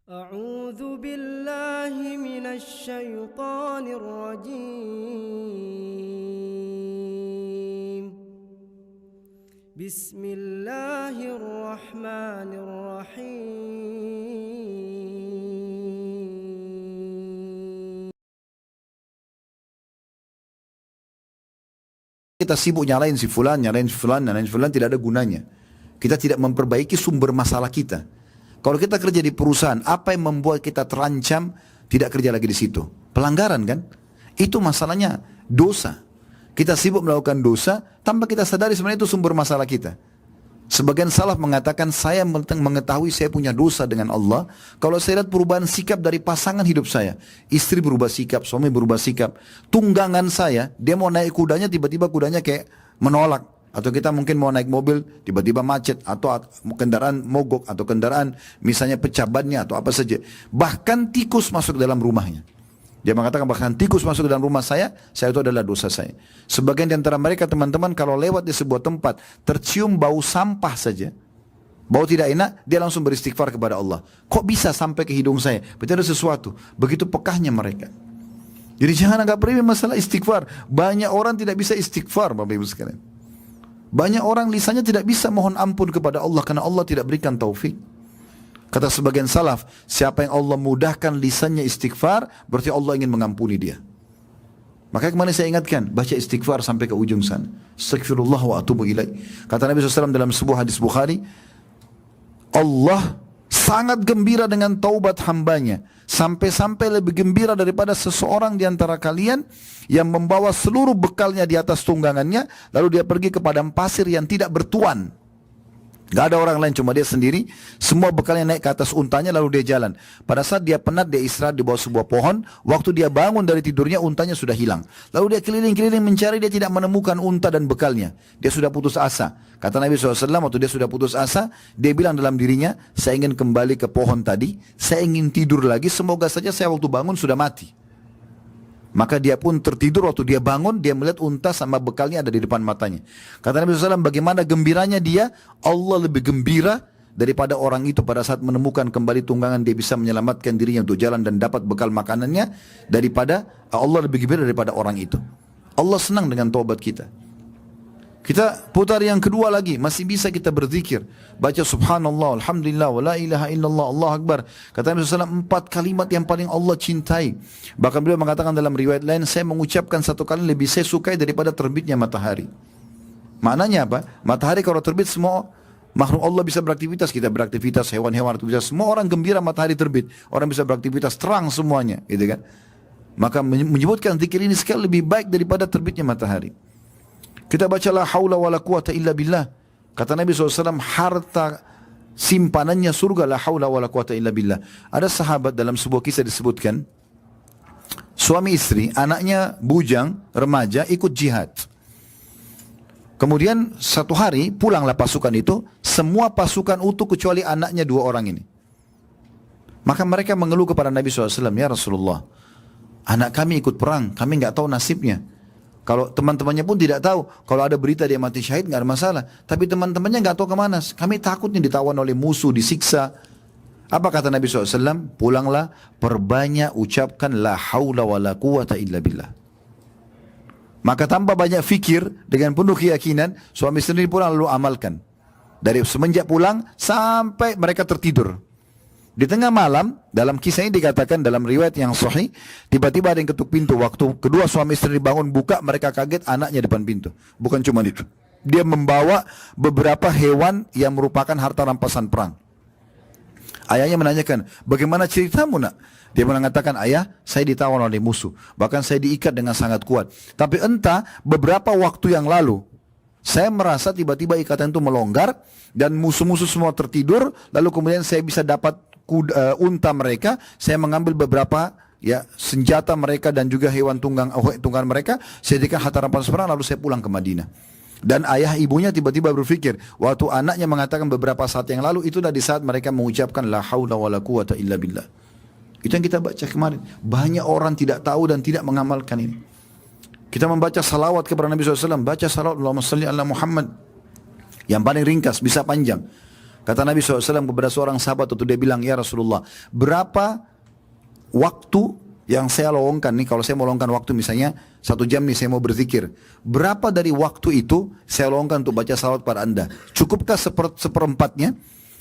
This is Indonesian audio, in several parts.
أعوذ بالله من الشيطان الرجيم بسم الله الرحمن الرحيم. Kita sibuk nyalain si fulan, tidak ada gunanya. Kita tidak memperbaiki sumber masalah kita. Kalau kita kerja di perusahaan, apa yang membuat kita terancam tidak kerja lagi di situ? Pelanggaran kan? Itu masalahnya dosa. Kita sibuk melakukan dosa tanpa kita sadari sebenarnya itu sumber masalah kita. Sebagian salaf mengatakan saya mengetahui saya punya dosa dengan Allah kalau saya lihat perubahan sikap dari pasangan hidup saya. Istri berubah sikap, suami berubah sikap. Tunggangan saya, dia mau naik kudanya tiba-tiba kudanya kayak menolak. Atau kita mungkin mau naik mobil, tiba-tiba macet, atau kendaraan mogok, atau kendaraan misalnya pecah bannya, atau apa saja. Bahkan tikus masuk dalam rumahnya. Dia mengatakan bahkan tikus masuk dalam rumah saya itu adalah dosa saya. Sebagian di antara mereka teman-teman kalau lewat di sebuah tempat, tercium bau sampah saja, bau tidak enak, dia langsung beristighfar kepada Allah. Kok bisa sampai ke hidung saya? Berarti ada sesuatu. Begitu pekahnya mereka. Jadi jangan anggap remeh masalah istighfar. Banyak orang tidak bisa istighfar, Bapak Ibu sekalian. Banyak orang lisannya tidak bisa mohon ampun kepada Allah karena Allah tidak berikan taufik. Kata sebagian salaf, siapa yang Allah mudahkan lisannya istighfar, berarti Allah ingin mengampuni dia. Makanya kemarin saya ingatkan, baca istighfar sampai ke ujung sana. Astaghfirullah wa atubu ilaih. Kata Nabi SAW dalam sebuah hadis Bukhari, Allah sangat gembira dengan taubat hambanya. Sampai-sampai lebih gembira daripada seseorang di antara kalian yang membawa seluruh bekalnya di atas tunggangannya, lalu dia pergi ke padang pasir yang tidak bertuan. Gak ada orang lain, cuma dia sendiri. Semua bekalnya naik ke atas untanya, lalu dia jalan. Pada saat dia penat, dia istirahat di bawah sebuah pohon. Waktu dia bangun dari tidurnya, untanya sudah hilang. Lalu dia keliling-keliling mencari, dia tidak menemukan unta dan bekalnya. Dia sudah putus asa. Kata Nabi SAW, waktu dia sudah putus asa, dia bilang dalam dirinya, saya ingin kembali ke pohon tadi, saya ingin tidur lagi, semoga saja saya waktu bangun sudah mati. Maka dia pun tertidur, waktu dia bangun, dia melihat unta sama bekalnya ada di depan matanya. Kata Nabi SAW, bagaimana gembiranya dia, Allah lebih gembira daripada orang itu pada saat menemukan kembali tunggangan, dia bisa menyelamatkan dirinya untuk jalan dan dapat bekal makanannya, daripada Allah lebih gembira daripada orang itu. Allah senang dengan taubat kita. Kita putar yang kedua lagi, masih bisa kita berzikir. Baca subhanallah, alhamdulillah, wa la ilaha illallah, Allah akbar. Kata Nabi SAW, 4 kalimat yang paling Allah cintai. Bahkan beliau mengatakan dalam riwayat lain, saya mengucapkan satu kali lebih saya sukai daripada terbitnya matahari. Maknanya apa? Matahari kalau terbit semua makhluk Allah bisa beraktivitas, kita beraktivitas, hewan-hewan beraktivitas, semua orang gembira matahari terbit. Orang bisa beraktivitas, terang semuanya, gitu kan? Maka menyebutkan zikir ini sekali lebih baik daripada terbitnya matahari. Kita baca la haula wa la quwata illa billah. Kata Nabi SAW, harta simpanannya surga, la haula wa la quwata illa billah. Ada sahabat dalam sebuah kisah disebutkan, suami istri, anaknya bujang, remaja, ikut jihad. Kemudian satu hari pulanglah pasukan itu, semua pasukan utuh kecuali anaknya 2 orang ini. Maka mereka mengeluh kepada Nabi SAW, ya Rasulullah, anak kami ikut perang, kami nggak tahu nasibnya. Kalau teman-temannya pun tidak tahu, kalau ada berita dia mati syahid nggak ada masalah. Tapi teman-temannya nggak tahu kemana. Kami takut nih ditawan oleh musuh, disiksa. Apa kata Nabi SAW? Pulanglah, perbanyak ucapkan la haula wa la quwata illa billah. Maka tanpa banyak fikir, dengan penuh keyakinan, suami istri pulang lalu amalkan. Dari semenjak pulang sampai mereka tertidur. Di tengah malam, dalam kisah ini dikatakan dalam riwayat yang sahih, tiba-tiba ada yang ketuk pintu. Waktu kedua suami istri bangun buka, mereka kaget anaknya depan pintu. Bukan cuma itu. Dia membawa beberapa hewan yang merupakan harta rampasan perang. Ayahnya menanyakan, bagaimana ceritamu nak? Dia mengatakan, ayah, saya ditawan oleh musuh. Bahkan saya diikat dengan sangat kuat. Tapi entah beberapa waktu yang lalu, saya merasa tiba-tiba ikatan itu melonggar dan musuh-musuh semua tertidur. Lalu kemudian saya bisa dapat unta mereka, saya mengambil beberapa senjata mereka dan juga hewan tunggangan mereka, saya jadikan harta rampasan perang, lalu saya pulang ke Madinah. Dan ayah ibunya tiba-tiba berpikir, waktu anaknya mengatakan beberapa saat yang lalu, itulah di saat mereka mengucapkan la haula wa la quwata illa billah. Itu yang kita baca kemarin. Banyak orang tidak tahu dan tidak mengamalkan ini. Kita membaca salawat kepada Nabi SAW, baca salawat Allahumma salli ala Muhammad, yang paling ringkas, bisa panjang. Kata Nabi SAW kepada seorang sahabat waktu dia bilang, ya Rasulullah, berapa waktu yang saya lowongkan nih, kalau saya mau lowongkan waktu misalnya 1 jam nih saya mau berzikir, berapa dari waktu itu saya lowongkan untuk baca salawat pada anda? Cukupkah seperempatnya?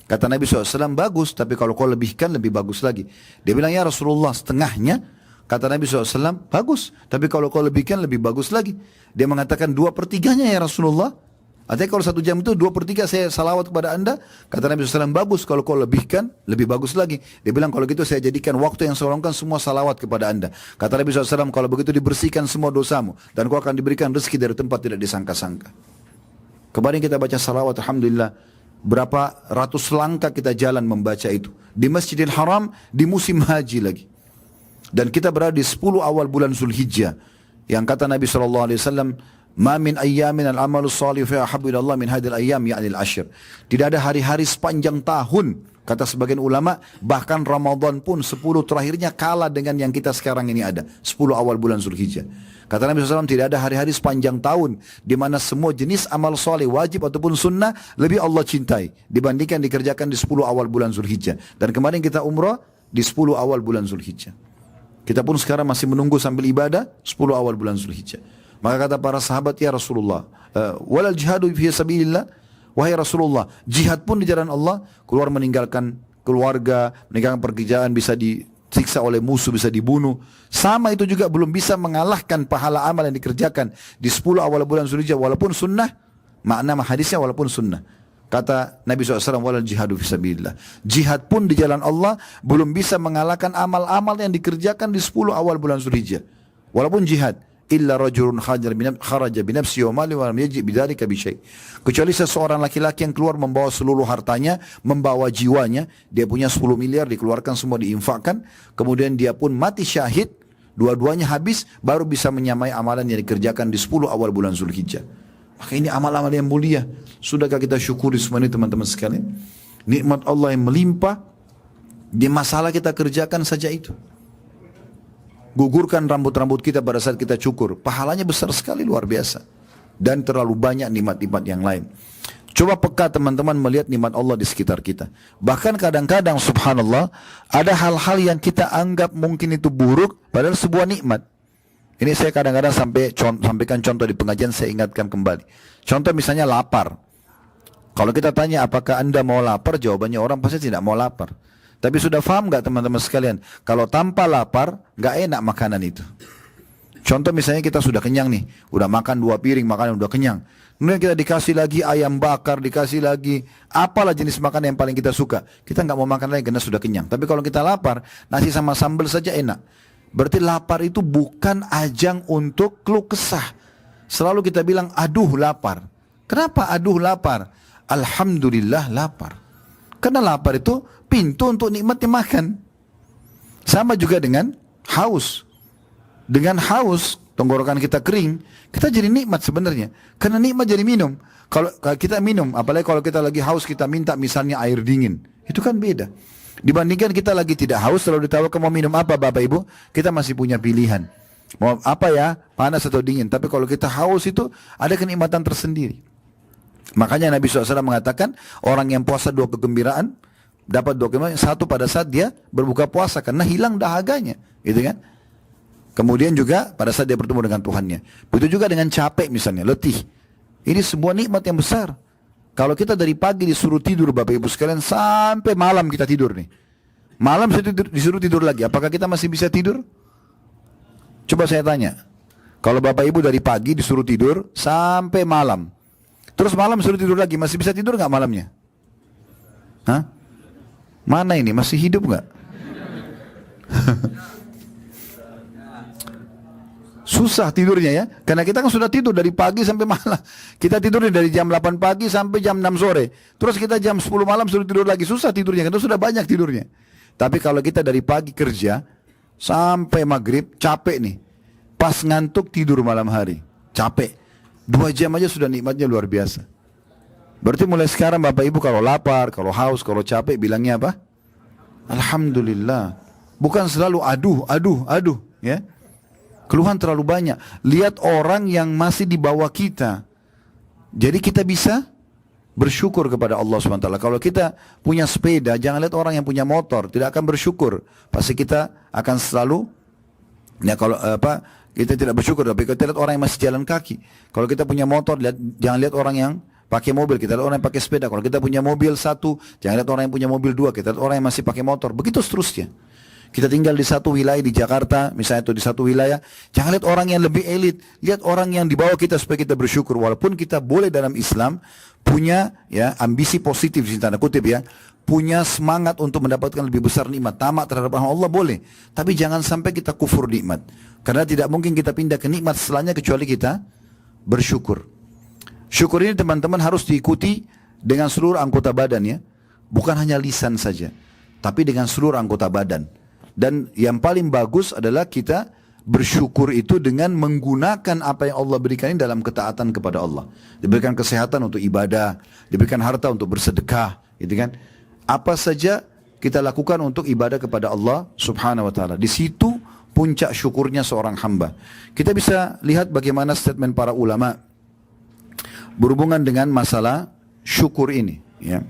Kata Nabi SAW, bagus, tapi kalau kau lebihkan lebih bagus lagi. Dia bilang, ya Rasulullah, setengahnya. Kata Nabi SAW, bagus, tapi kalau kau lebihkan lebih bagus lagi. Dia mengatakan 2/3 ya Rasulullah. Artinya kalau 1 jam itu 2/3 saya salawat kepada anda. Kata Nabi SAW, bagus, kalau kau lebihkan lebih bagus lagi. Dia bilang, kalau gitu saya jadikan waktu yang saya lowongkan semua salawat kepada anda. Kata Nabi SAW, kalau begitu dibersihkan semua dosamu, dan kau akan diberikan rezeki dari tempat tidak disangka-sangka. Kemarin kita baca salawat, alhamdulillah, berapa ratus langkah kita jalan membaca itu. Di Masjidil Haram, di musim haji lagi. Dan kita berada di 10 awal bulan Zulhijjah. Yang kata Nabi SAW, ma min ayyamin al-amalu salih fi ahabbu ila Allah min hadil ayyam ya'ni al-ashr. Tidak ada hari-hari sepanjang tahun, kata sebagian ulama, bahkan Ramadan pun 10 terakhirnya kalah dengan yang kita sekarang ini ada, 10 awal bulan Zulhijjah. Kata Nabi SAW, tidak ada hari-hari sepanjang tahun di mana semua jenis amal soleh wajib ataupun sunnah lebih Allah cintai dibandingkan dikerjakan di 10 awal bulan Zulhijjah. Dan kemarin kita umrah di 10 awal bulan Zulhijjah. Kita pun sekarang masih menunggu sambil ibadah 10 awal bulan Zulhijjah. Maka kata para sahabat, ya Rasulullah, walal jihadu fi sabilillah, wahai Rasulullah, jihad pun di jalan Allah, keluar meninggalkan keluarga, meninggalkan pekerjaan, bisa disiksa oleh musuh, bisa dibunuh. Sama itu juga belum bisa mengalahkan pahala amal yang dikerjakan di 10 awal bulan Zulhijjah, walaupun sunnah. Makna hadisnya walaupun sunnah. Kata Nabi SAW, walal jihadu fisabilillah, jihad pun di jalan Allah belum bisa mengalahkan amal-amal yang dikerjakan di 10 awal bulan Zulhijjah, walaupun jihad. Illa rajulun kharaja binafsi wa mali wa lam yaji bidzalika bi syai'. Kecuali seseorang laki-laki yang keluar membawa seluruh hartanya, membawa jiwanya, dia punya 10 miliar dikeluarkan semua diinfakkan, kemudian dia pun mati syahid, dua-duanya habis, baru bisa menyamai amalan yang dikerjakan di 10 awal bulan Zulhijjah. Maka ini amal-amal yang mulia. Sudahkah kita syukuri semua ini teman-teman sekalian? Nikmat Allah yang melimpah, di masalah kita kerjakan saja itu. Gugurkan rambut-rambut kita pada saat kita cukur, pahalanya besar sekali, luar biasa. Dan terlalu banyak nikmat-nikmat yang lain. Coba peka teman-teman melihat nikmat Allah di sekitar kita. Bahkan kadang-kadang subhanallah, ada hal-hal yang kita anggap mungkin itu buruk, padahal sebuah nikmat. Ini saya kadang-kadang sampaikan contoh di pengajian, saya ingatkan kembali. Contoh misalnya lapar. Kalau kita tanya apakah anda mau lapar, jawabannya orang pasti tidak mau lapar. Tapi sudah paham gak teman-teman sekalian, kalau tanpa lapar gak enak makanan itu. Contoh misalnya kita sudah kenyang nih, udah makan 2 piring makanan, udah kenyang. Kemudian kita dikasih lagi ayam bakar, dikasih lagi apalah jenis makanan yang paling kita suka, kita gak mau makan lagi karena sudah kenyang. Tapi kalau kita lapar, nasi sama sambal saja enak. Berarti lapar itu bukan ajang untuk keluh kesah. Selalu kita bilang aduh lapar. Kenapa aduh lapar? Alhamdulillah lapar. Karena lapar itu pintu untuk nikmatnya makan. Sama juga dengan haus. Dengan haus, tenggorokan kita kering, kita jadi nikmat sebenarnya. Karena nikmat jadi minum. Kalau kita minum, apalagi kalau kita lagi haus, kita minta misalnya air dingin. Itu kan beda. Dibandingkan kita lagi tidak haus, selalu ditawarkan mau minum apa Bapak Ibu, kita masih punya pilihan. Mau apa ya, panas atau dingin. Tapi kalau kita haus itu ada kenikmatan tersendiri. Makanya Nabi SAW mengatakan, orang yang puasa 2 kegembiraan, dapat 2 kegembiraan, satu pada saat dia berbuka puasa, karena hilang dahaganya, gitu kan. Kemudian juga pada saat dia bertemu dengan Tuhannya. Begitu juga dengan capek misalnya, letih. Ini sebuah nikmat yang besar. Kalau kita dari pagi disuruh tidur Bapak Ibu sekalian, sampai malam kita tidur nih. Malam disuruh tidur lagi, apakah kita masih bisa tidur? Coba saya tanya. Kalau Bapak Ibu dari pagi disuruh tidur sampai malam, terus malam suruh tidur lagi, masih bisa tidur nggak malamnya? Hah? Mana ini? Masih hidup nggak? Susah tidurnya ya, karena kita kan sudah tidur dari pagi sampai malam. Kita tidur dari jam 8 pagi sampai jam 6 sore. Terus kita jam 10 malam suruh tidur lagi, susah tidurnya, karena sudah banyak tidurnya. Tapi kalau kita dari pagi kerja sampai maghrib, capek nih. Pas ngantuk tidur malam hari, capek. 2 jam aja sudah nikmatnya luar biasa. Berarti mulai sekarang Bapak Ibu kalau lapar, kalau haus, kalau capek bilangnya apa? Alhamdulillah. Bukan selalu aduh, ya. Keluhan terlalu banyak. Lihat orang yang masih di bawah kita. Jadi kita bisa bersyukur kepada Allah SWT. Kalau kita punya sepeda, jangan lihat orang yang punya motor, tidak akan bersyukur. Pasti kita akan selalu, ya kalau kita tidak bersyukur. Tapi kita lihat orang yang masih jalan kaki. Kalau kita punya motor, jangan lihat orang yang pakai mobil, kita lihat orang yang pakai sepeda. Kalau kita punya mobil satu, jangan lihat orang yang punya mobil dua, kita lihat orang yang masih pakai motor. Begitu seterusnya. Kita tinggal di satu wilayah di Jakarta, misalnya itu di satu wilayah, jangan lihat orang yang lebih elit, lihat orang yang di bawah kita supaya kita bersyukur. Walaupun kita boleh dalam Islam punya ya ambisi positif di tanda kutip ya, punya semangat untuk mendapatkan lebih besar nikmat, tamak terhadap Allah boleh, tapi jangan sampai kita kufur nikmat. Karena tidak mungkin kita pindah ke nikmat setelahnya kecuali kita bersyukur. Syukur ini teman-teman harus diikuti dengan seluruh anggota badan ya, bukan hanya lisan saja, tapi dengan seluruh anggota badan. Dan yang paling bagus adalah kita bersyukur itu dengan menggunakan apa yang Allah berikan ini dalam ketaatan kepada Allah. Diberikan kesehatan untuk ibadah, diberikan harta untuk bersedekah, gitu kan? Apa saja kita lakukan untuk ibadah kepada Allah Subhanahu wa taala. Di situ puncak syukurnya seorang hamba. Kita bisa lihat bagaimana statement para ulama berhubungan dengan masalah syukur ini, ya.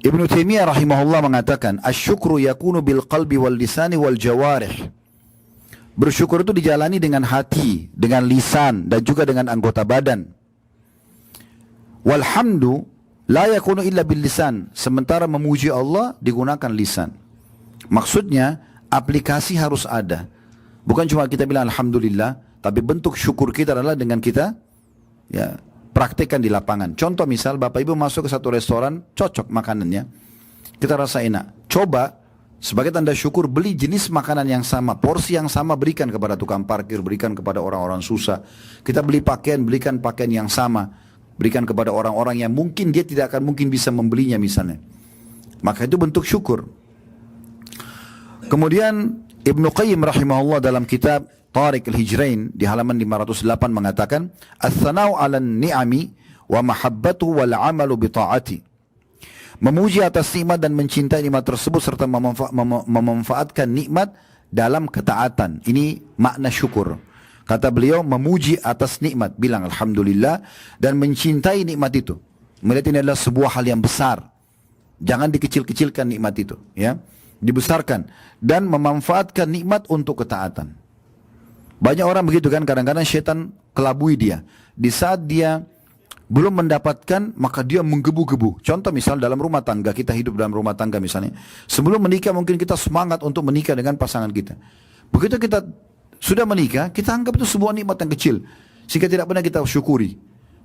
Ibnu Taimiyah rahimahullah mengatakan, "Asy-syukru yakunu bil qalbi wal lisani wal jawarih." Bersyukur itu dijalani dengan hati, dengan lisan dan juga dengan anggota badan. Walhamdu la yakunu illa bil lisan. Sementara memuji Allah digunakan lisan. Maksudnya aplikasi harus ada. Bukan cuma kita bilang alhamdulillah, tapi bentuk syukur kita adalah dengan kita ya praktekkan di lapangan. Contoh misal Bapak Ibu masuk ke satu restoran, cocok makanannya, kita rasa enak. Coba sebagai tanda syukur beli jenis makanan yang sama, porsi yang sama, berikan kepada tukang parkir, berikan kepada orang-orang susah. Kita beli pakaian, belikan pakaian yang sama, berikan kepada orang-orang yang mungkin dia tidak akan mungkin bisa membelinya misalnya. Maka itu bentuk syukur. Kemudian Ibnu Qayyim rahimahullah dalam kitab Tariq al-Hijrain di halaman 508 mengatakan, "Ats-tsana'u 'alan ni'ami wa mahabbatu wal 'amalu bi ta'ati." Memuji atas nikmat dan mencintai nikmat tersebut serta memanfaatkan nikmat dalam ketaatan. Ini makna syukur. Kata beliau, memuji atas nikmat, bilang alhamdulillah, dan mencintai nikmat itu. Melihat ini adalah sebuah hal yang besar. Jangan dikecil-kecilkan nikmat itu, ya. Dibesarkan dan memanfaatkan nikmat untuk ketaatan. Banyak orang begitu kan, kadang-kadang syaitan kelabui dia. Di saat dia belum mendapatkan, maka dia menggebu-gebu. Contoh misal dalam rumah tangga, kita hidup dalam rumah tangga misalnya. Sebelum menikah mungkin kita semangat untuk menikah dengan pasangan kita. Begitu kita sudah menikah, kita anggap itu sebuah nikmat yang kecil. Sehingga tidak pernah kita syukuri.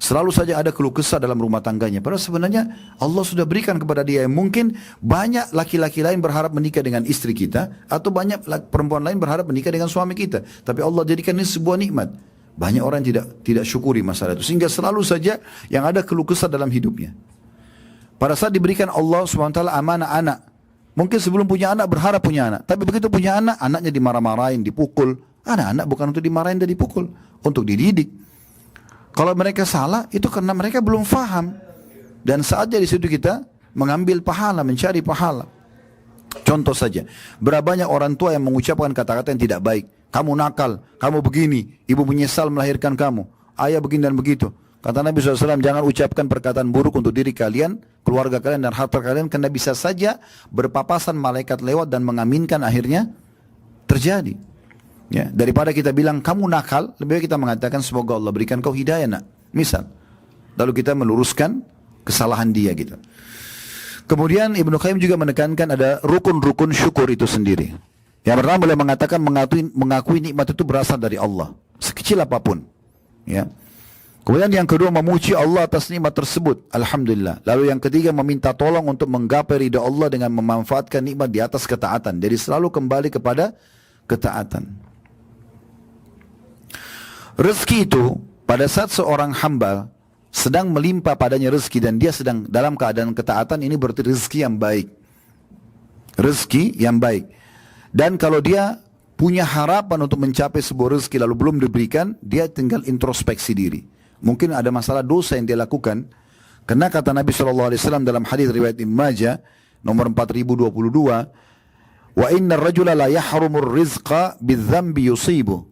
Selalu saja ada keluh kesah dalam rumah tangganya. Padahal sebenarnya Allah sudah berikan kepada dia yang mungkin banyak laki-laki lain berharap menikah dengan istri kita, atau banyak perempuan lain berharap menikah dengan suami kita. Tapi Allah jadikan ini sebuah nikmat. Banyak orang tidak syukuri masalah itu. Sehingga selalu saja yang ada keluh kesah dalam hidupnya. Pada saat diberikan Allah SWT amanah anak. Mungkin sebelum punya anak berharap punya anak. Tapi begitu punya anak, anaknya dimarah-marahin, dipukul. Anak-anak bukan untuk dimarahin dan dipukul, untuk dididik. Kalau mereka salah, itu karena mereka belum faham. Dan saatnya di situ kita mengambil pahala, mencari pahala. Contoh saja, berapa banyak orang tua yang mengucapkan kata-kata yang tidak baik. Kamu nakal, kamu begini, ibu menyesal melahirkan kamu, ayah begini dan begitu. Kata Nabi SAW, jangan ucapkan perkataan buruk untuk diri kalian, keluarga kalian dan harta kalian, karena bisa saja berpapasan malaikat lewat dan mengaminkan, akhirnya terjadi. Ya, daripada kita bilang kamu nakal, lebih baik kita mengatakan semoga Allah berikan kau hidayah nak. Misal. Lalu kita meluruskan kesalahan dia gitu. Kemudian Ibnu Qayyim juga menekankan ada rukun-rukun syukur itu sendiri. Yang pertama beliau mengatakan mengakui nikmat itu berasal dari Allah, sekecil apapun. Ya. Kemudian yang kedua memuji Allah atas nikmat tersebut, alhamdulillah. Lalu yang ketiga meminta tolong untuk menggapai ridha Allah dengan memanfaatkan nikmat di atas ketaatan. Jadi selalu kembali kepada ketaatan. Rezeki itu pada saat seorang hamba sedang melimpah padanya rezeki dan dia sedang dalam keadaan ketaatan, ini berarti rezeki yang baik. Rezeki yang baik. Dan kalau dia punya harapan untuk mencapai sebuah rezeki lalu belum diberikan, dia tinggal introspeksi diri. Mungkin ada masalah dosa yang dia lakukan. Karena kata Nabi SAW dalam hadis riwayat Ibnu Majah nomor 4022, "Wa inna ar-rajula la yahrumur rizqa bidzambi yusibu."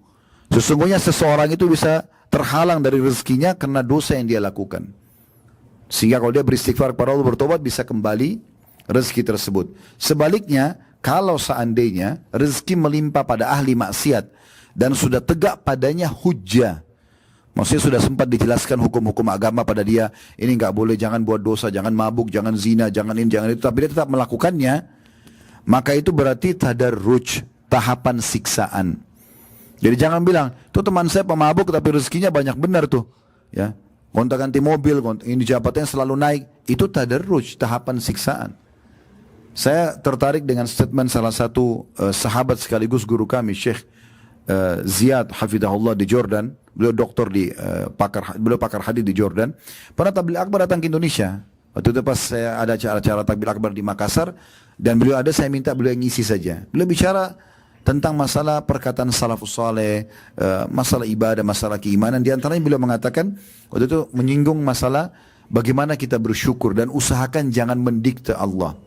Sesungguhnya seseorang itu bisa terhalang dari rezekinya karena dosa yang dia lakukan. Sehingga kalau dia beristighfar kepada Allah, bertobat, bisa kembali rezeki tersebut. Sebaliknya, kalau seandainya rezeki melimpah pada ahli maksiat dan sudah tegak padanya hujjah, maksudnya sudah sempat dijelaskan hukum-hukum agama pada dia, ini nggak boleh, jangan buat dosa, jangan mabuk, jangan zina, jangan ini, jangan itu, tapi dia tetap melakukannya, maka itu berarti tadarruj, tahapan siksaan. Jadi jangan bilang, tuh teman saya pemabuk tapi rezekinya banyak, benar tuh, ya. Gonta ganti mobil, ini jabatannya selalu naik, itu tadarruj, tahapan siksaan. Saya tertarik dengan statement salah satu sahabat sekaligus guru kami, Syekh Ziyad Hafidahullah di Jordan. Beliau doktor di pakar hadis di Jordan. Pernah tabligh akbar datang ke Indonesia. Waktu itu pas saya ada acara tabligh akbar di Makassar, dan beliau ada, saya minta beliau ngisi saja. Beliau bicara tentang masalah perkataan salafus saleh, masalah ibadah, masalah keimanan. Di antaranya beliau mengatakan, waktu itu menyinggung masalah bagaimana kita bersyukur dan usahakan jangan mendikte Allah.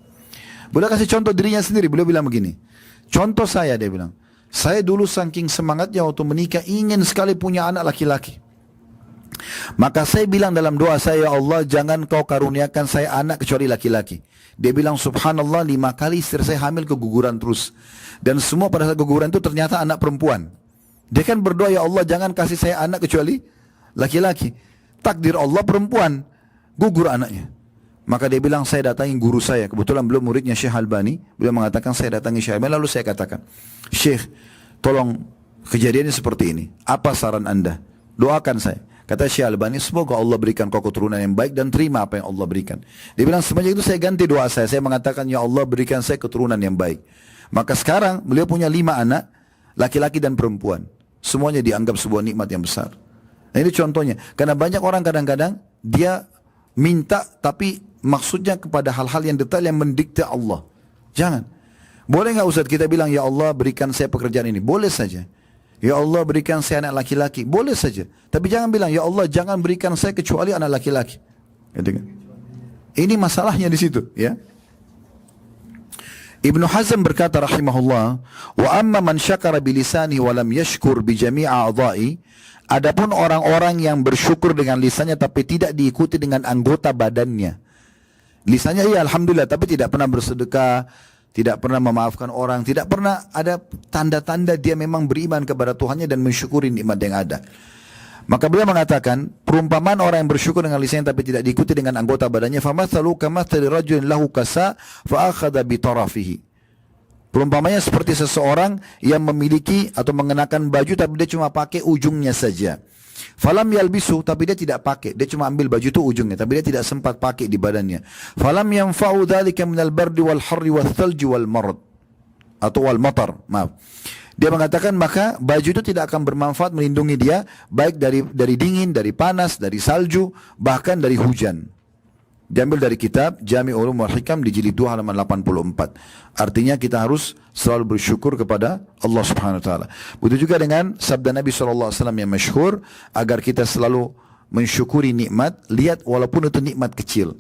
Beliau kasih contoh dirinya sendiri. Beliau bilang begini, contoh saya, dia bilang, saya dulu saking semangatnya waktu menikah ingin sekali punya anak laki-laki. Maka saya bilang dalam doa saya, ya Allah jangan kau karuniakan saya anak kecuali laki-laki. Dia bilang subhanallah, 5 kali istri saya hamil keguguran terus. Dan semua pada saat keguguran itu ternyata anak perempuan. Dia kan berdoa, ya Allah jangan kasih saya anak kecuali laki-laki. Takdir Allah perempuan, gugur anaknya. Maka dia bilang, saya datangi guru saya. Kebetulan beliau muridnya Syekh Albani. Beliau mengatakan, saya datangi Syekh Albani. Lalu saya katakan, Syekh, tolong kejadiannya seperti ini. Apa saran anda? Doakan saya. Kata Syekh Albani, semoga Allah berikan kau keturunan yang baik dan terima apa yang Allah berikan. Dia bilang, semenjak itu saya ganti doa saya. Saya mengatakan, ya Allah berikan saya keturunan yang baik. Maka sekarang beliau punya 5 anak, laki-laki dan perempuan. Semuanya dianggap sebuah nikmat yang besar. Nah ini contohnya. Karena banyak orang kadang-kadang dia minta tapi maksudnya kepada hal-hal yang detail yang mendikte Allah. Jangan. Boleh nggak Ustaz kita bilang, ya Allah berikan saya pekerjaan ini? Boleh saja. Ya Allah berikan saya anak laki-laki? Boleh saja. Tapi jangan bilang, ya Allah jangan berikan saya kecuali anak laki-laki. Gitu kan? Ini masalahnya di situ, ya. Ibnu Hazm berkata rahimahullah, wa amma man syakara bilisani wa lam yashkur bi jami'i a'dha'i, adapun orang-orang yang bersyukur dengan lisannya tapi tidak diikuti dengan anggota badannya. Lisannya iya alhamdulillah, tapi tidak pernah bersedekah, tidak pernah memaafkan orang, tidak pernah ada tanda-tanda dia memang beriman kepada Tuhannya dan mensyukuri nikmat yang ada. Maka beliau mengatakan, perumpamaan orang yang bersyukur dengan lisannya tapi tidak diikuti dengan anggota badannya, famathalu kamathali rajulin lahu kasa fa akhadha bi tarafihi. Perumpamannya seperti seseorang yang memiliki atau mengenakan baju tapi dia cuma pakai ujungnya saja. Falam yalbisu, tapi dia tidak pakai, dia cuma ambil baju itu ujungnya, tapi dia tidak sempat pakai di badannya. Falam yanfa'u dzalika minal bardi wal harri wal thalji wal marad, atau wal matar, maaf. Dia mengatakan maka baju itu tidak akan bermanfaat melindungi dia baik dari dingin, dari panas, dari salju, bahkan dari hujan. Diambil dari kitab Jami' Ulum wal Hikam di jilid 2 halaman 84. Artinya kita harus selalu bersyukur kepada Allah Subhanahu wa taala. Begitu juga dengan sabda Nabi SAW yang masyhur, agar kita selalu mensyukuri nikmat, lihat walaupun itu nikmat kecil.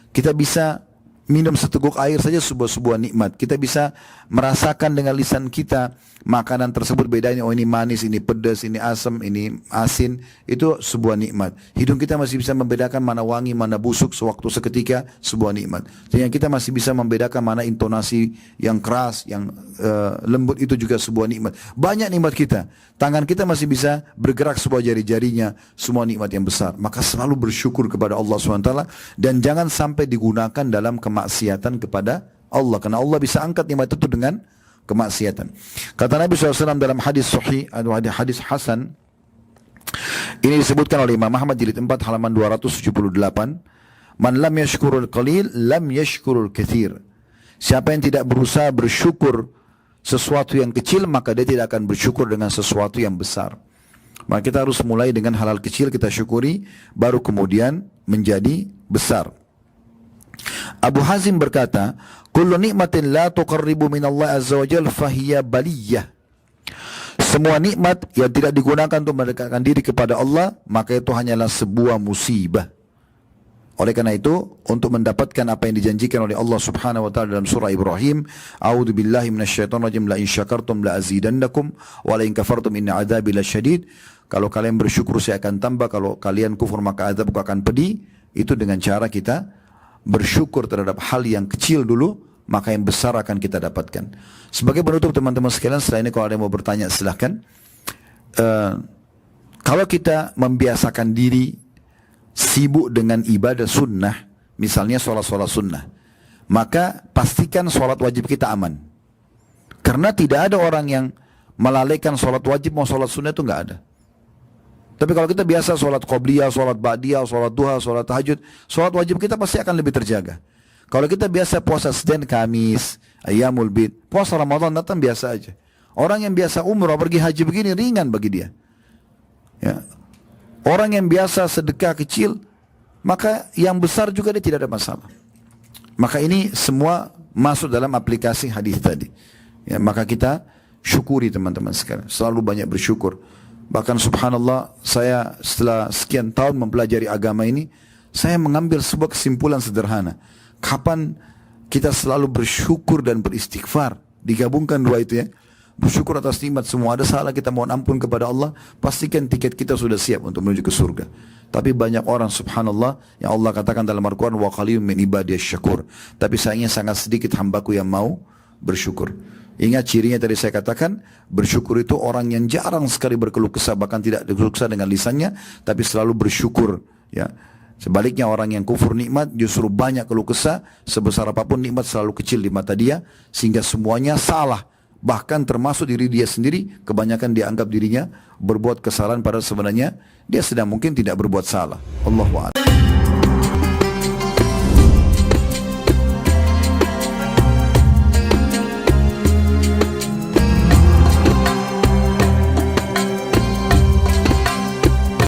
Kita bisa minum seteguk air saja sebuah nikmat. Kita bisa merasakan dengan lisan kita makanan tersebut bedanya, oh ini manis, ini pedas, ini asam, ini asin, itu sebuah nikmat. Hidung kita masih bisa membedakan mana wangi, mana busuk sewaktu seketika, sebuah nikmat. Dan kita masih bisa membedakan mana intonasi yang keras, yang lembut, itu juga sebuah nikmat. Banyak nikmat kita. Tangan kita masih bisa bergerak sebuah jari-jarinya, semua nikmat yang besar. Maka selalu bersyukur kepada Allah SWT dan jangan sampai digunakan dalam kemaksiatan kepada Allah. Karena Allah bisa angkat nikmat itu dengan kemaksiatan. Kata Nabi SAW dalam hadis sahih atau hadis hasan, ini disebutkan oleh Imam Ahmad jilid 4 halaman 278, man lam yashkurul qalil lam yashkurul katsir. Siapa yang tidak berusaha bersyukur sesuatu yang kecil, maka dia tidak akan bersyukur dengan sesuatu yang besar. Maka kita harus mulai dengan hal-hal kecil kita syukuri, baru kemudian menjadi besar. Abu Hazim berkata, kullu nikmatin la tuqarribu min Allah azza wa jalla fahiya baliyah. Semua nikmat yang tidak digunakan untuk mendekatkan diri kepada Allah, maka itu hanyalah sebuah musibah. Oleh karena itu, untuk mendapatkan apa yang dijanjikan oleh Allah Subhanahu wa taala dalam surah Ibrahim, a'udzu billahi minasyaitonir rajim, la in syakartum la azidannakum wa la in kafartum inna adzabi lasyadid. Kalau kalian bersyukur saya akan tambah, kalau kalian kufur maka azabku akan pedih. Itu dengan cara kita bersyukur terhadap hal yang kecil dulu, maka yang besar akan kita dapatkan. Sebagai penutup teman-teman sekalian, setelah ini kalau ada yang mau bertanya silahkan. Kalau kita membiasakan diri sibuk dengan ibadah sunnah, misalnya sholat-sholat sunnah, maka pastikan sholat wajib kita aman. Karena tidak ada orang yang melalaikan sholat wajib mau sholat sunnah, itu nggak ada. Tapi kalau kita biasa sholat qobliyah, sholat ba'diyah, sholat duha, sholat tahajud, sholat wajib kita pasti akan lebih terjaga. Kalau kita biasa puasa Senin, Kamis, Ayyamul Bid, puasa Ramadan datang biasa aja. Orang yang biasa umrah pergi haji begini ringan bagi dia. Ya. Orang yang biasa sedekah kecil, maka yang besar juga dia tidak ada masalah. Maka ini semua masuk dalam aplikasi hadis tadi. Ya, maka kita syukuri teman-teman sekalian. Selalu banyak bersyukur. Bahkan subhanallah, saya setelah sekian tahun mempelajari agama ini, saya mengambil sebuah kesimpulan sederhana. Kapan kita selalu bersyukur dan beristighfar? Digabungkan dua itu ya. Bersyukur atas nikmat semua, ada salah kita mohon ampun kepada Allah, pastikan tiket kita sudah siap untuk menuju ke surga. Tapi banyak orang subhanallah yang Allah katakan dalam Al-Quran, wa qalilun min ibadiyasy syakur. Tapi sayangnya sangat sedikit hambaku yang mau bersyukur. Ingat cirinya tadi saya katakan, bersyukur itu orang yang jarang sekali berkeluh kesah, bahkan tidak berkeluh kesah dengan lisannya, tapi selalu bersyukur. Ya. Sebaliknya orang yang kufur nikmat justru banyak keluh kesah, sebesar apapun nikmat selalu kecil di mata dia, sehingga semuanya salah. Bahkan termasuk diri dia sendiri, kebanyakan dia anggap dirinya berbuat kesalahan padahal sebenarnya dia sedang mungkin tidak berbuat salah. Allahu a'lam.